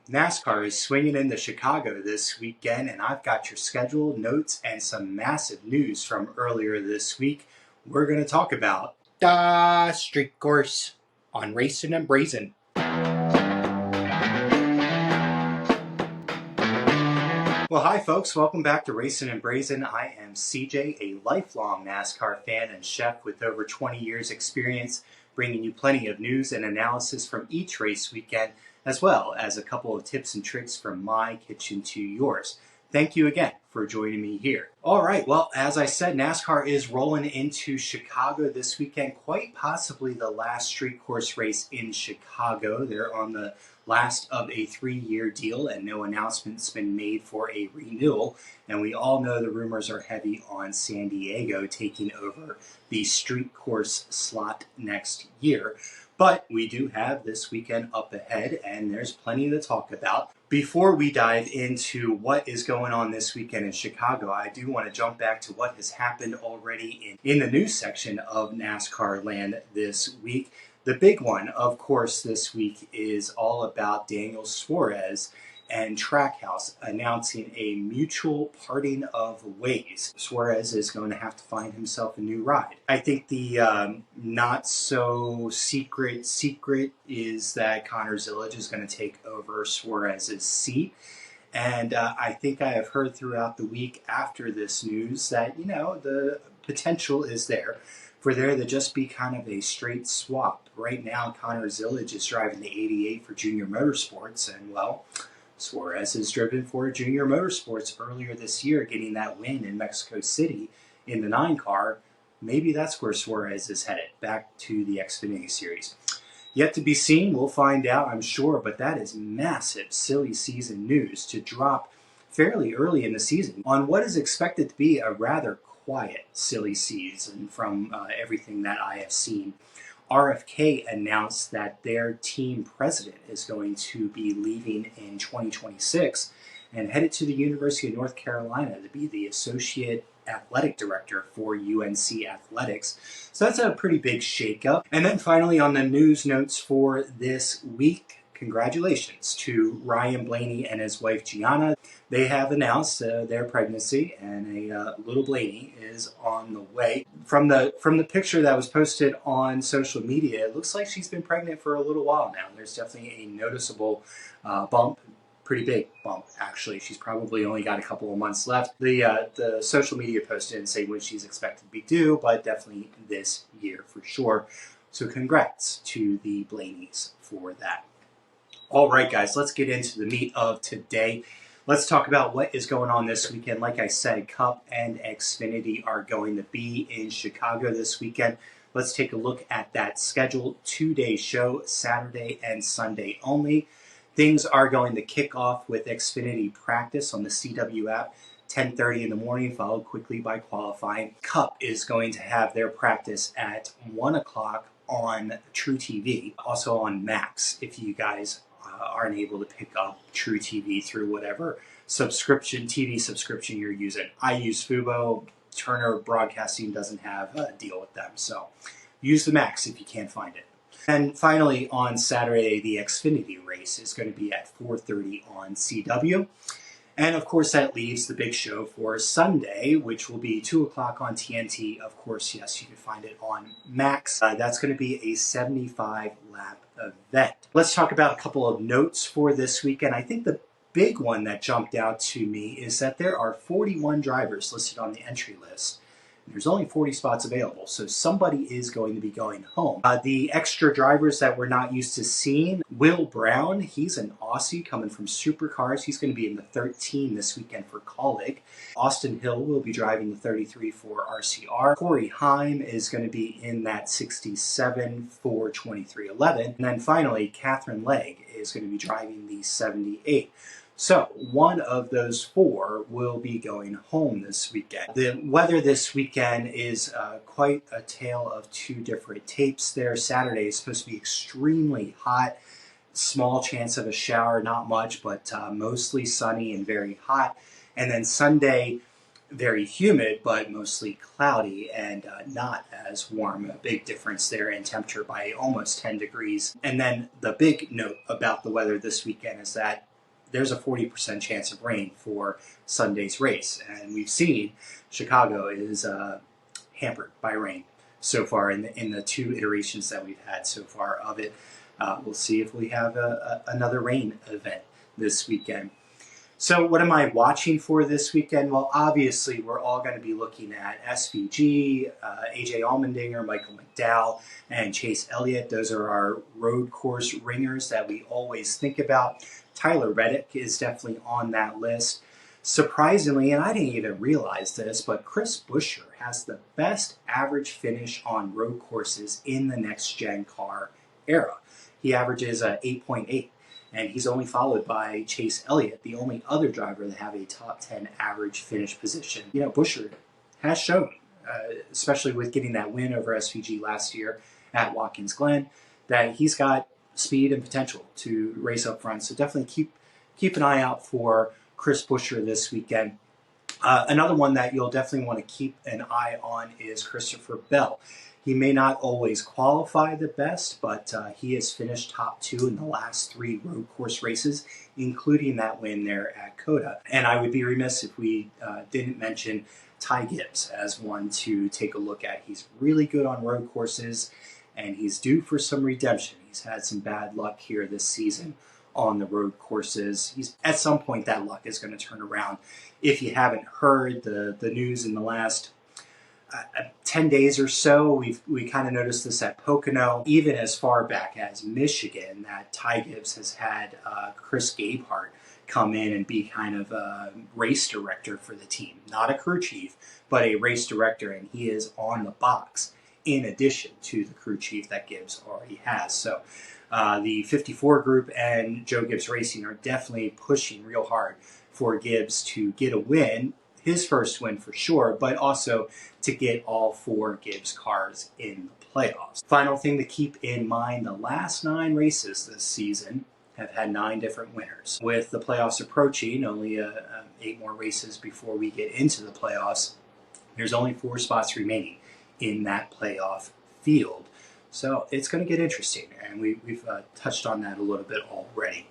NASCAR is swinging into Chicago this weekend, and I've got your schedule, notes, and some massive news from earlier this week. We're going to talk about the street course on Racin-n-Braisin. Well, hi folks, welcome back to Racin-n-Braisin. I am CJ, a lifelong NASCAR fan and chef with over 20 years experience, bringing you plenty of news and analysis from each race weekend, as well as a couple of tips and tricks from my kitchen to yours. Thank you again for joining me here. All right, well, as I said, NASCAR is rolling into Chicago this weekend, quite possibly the last street course race in Chicago. They're on the last of a 3-year deal, and no announcement's been made for a renewal. And we all know the rumors are heavy on San Diego taking over the street course slot next year. But we do have this weekend up ahead, and there's plenty to talk about. Before we dive into what is going on this weekend in Chicago, I do want to jump back to what has happened already in the news section of NASCAR land this week. The big one, of course, this week is all about Daniel Suarez and Trackhouse announcing a mutual parting of ways. Suarez is going to have to find himself a new ride. I think the not so secret is that Connor Zillage is going to take over Suarez's seat. And I think I have heard throughout the week after this news that, the potential is there for there to just be kind of a straight swap. Right now, Connor Zillage is driving the 88 for Junior Motorsports, and well, Suarez has driven for Junior Motorsports earlier this year, getting that win in Mexico City in the 9 car. Maybe that's where Suarez is headed, back to the Xfinity Series. Yet to be seen, we'll find out, I'm sure, but that is massive silly season news to drop fairly early in the season on what is expected to be a rather quiet silly season from everything that I have seen. RFK announced that their team president is going to be leaving in 2026 and headed to the University of North Carolina to be the associate athletic director for UNC Athletics. So that's a pretty big shakeup. And then finally, on the news notes for this week, congratulations to Ryan Blaney and his wife Gianna. They have announced their pregnancy, and a little Blaney is on the way. From the picture that was posted on social media, it looks like she's been pregnant for a little while now. There's definitely a noticeable bump. Pretty big bump, actually. She's probably only got a couple of months left. The social media post didn't say when she's expected to be due, but definitely this year for sure. So congrats to the Blaneys for that. All right, guys, let's get into the meat of today. Let's talk about what is going on this weekend. Like I said, Cup and Xfinity are going to be in Chicago this weekend. Let's take a look at that schedule. 2-day show, Saturday and Sunday only. Things are going to kick off with Xfinity practice on the CW app, 10:30 in the morning, followed quickly by qualifying. Cup is going to have their practice at 1 o'clock on True TV, also on Max, if you guys aren't able to pick up True TV through whatever TV subscription you're using. I use Fubo. Turner Broadcasting doesn't have a deal with them, so use the Max if you can't find it. And finally, on Saturday, the Xfinity race is going to be at 4:30 on CW. And of course, that leaves the big show for Sunday, which will be 2 o'clock on TNT. Of course, yes, you can find it on Max. That's going to be a 75-lap event. Let's talk about a couple of notes for this weekend. I think the big one that jumped out to me is that there are 41 drivers listed on the entry list. There's only 40 spots available, so somebody is going to be going home. The extra drivers that we're not used to seeing, Will Brown, he's an Aussie coming from Supercars. He's going to be in the 13 this weekend for Kaulig. Austin Hill will be driving the 33 for RCR. Corey Heim is going to be in that 67 for 2311. And then finally, Catherine Legg is going to be driving the 78. So one of those 4 will be going home this weekend. The weather this weekend is quite a tale of 2 different tapes there. Saturday is supposed to be extremely hot. Small chance of a shower, not much, but mostly sunny and very hot. And then Sunday, very humid, but mostly cloudy and not as warm. A big difference there in temperature by almost 10 degrees. And then the big note about the weather this weekend is that there's a 40% chance of rain for Sunday's race. And we've seen Chicago is hampered by rain so far in the 2 iterations that we've had so far of it. We'll see if we have another rain event this weekend. So what am I watching for this weekend? Well, obviously, we're all going to be looking at SVG, AJ Allmendinger, Michael McDowell, and Chase Elliott. Those are our road course ringers that we always think about. Tyler Reddick is definitely on that list. Surprisingly, and I didn't even realize this, but Chris Buescher has the best average finish on road courses in the next-gen car era. He averages 8.8. And he's only followed by Chase Elliott, the only other driver to have a top 10 average finish position. You know, Buescher has shown, especially with getting that win over SVG last year at Watkins Glen, that he's got speed and potential to race up front. So definitely keep an eye out for Chris Buescher this weekend. Another one that you'll definitely want to keep an eye on is Christopher Bell. He may not always qualify the best, but he has finished top 2 in the last 3 road course races, including that win there at COTA. And I would be remiss if we didn't mention Ty Gibbs as one to take a look at. He's really good on road courses, and he's due for some redemption. He's had some bad luck here this season on the road courses. At some point, that luck is going to turn around. If you haven't heard the news in the last 10 days or so, we kind of noticed this at Pocono, even as far back as Michigan, that Ty Gibbs has had Chris Gabehart come in and be kind of a race director for the team. Not a crew chief, but a race director, and he is on the box in addition to the crew chief that Gibbs already has. So the 54 group and Joe Gibbs Racing are definitely pushing real hard for Gibbs to get a win, his first win for sure, but also to get all 4 Gibbs cars in the playoffs. Final thing to keep in mind, the last 9 races this season have had 9 different winners. With the playoffs approaching, only 8 more races before we get into the playoffs, there's only 4 spots remaining in that playoff field. So it's going to get interesting, and we've touched on that a little bit already.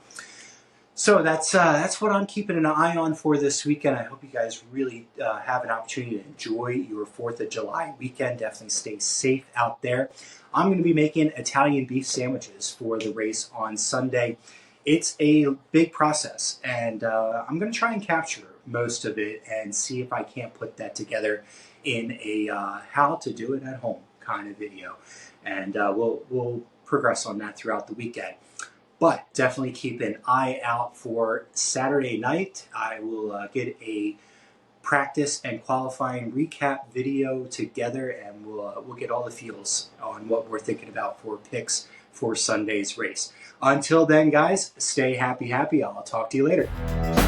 So that's what I'm keeping an eye on for this weekend. I hope you guys really have an opportunity to enjoy your 4th of July weekend. Definitely stay safe out there. I'm going to be making Italian beef sandwiches for the race on Sunday. It's a big process, and I'm going to try and capture most of it and see if I can't put that together in a how to do it at home kind of video. And we'll progress on that throughout the weekend. But definitely keep an eye out for Saturday night. I will get a practice and qualifying recap video together, and we'll get all the feels on what we're thinking about for picks for Sunday's race. Until then, guys, stay happy. I'll talk to you later.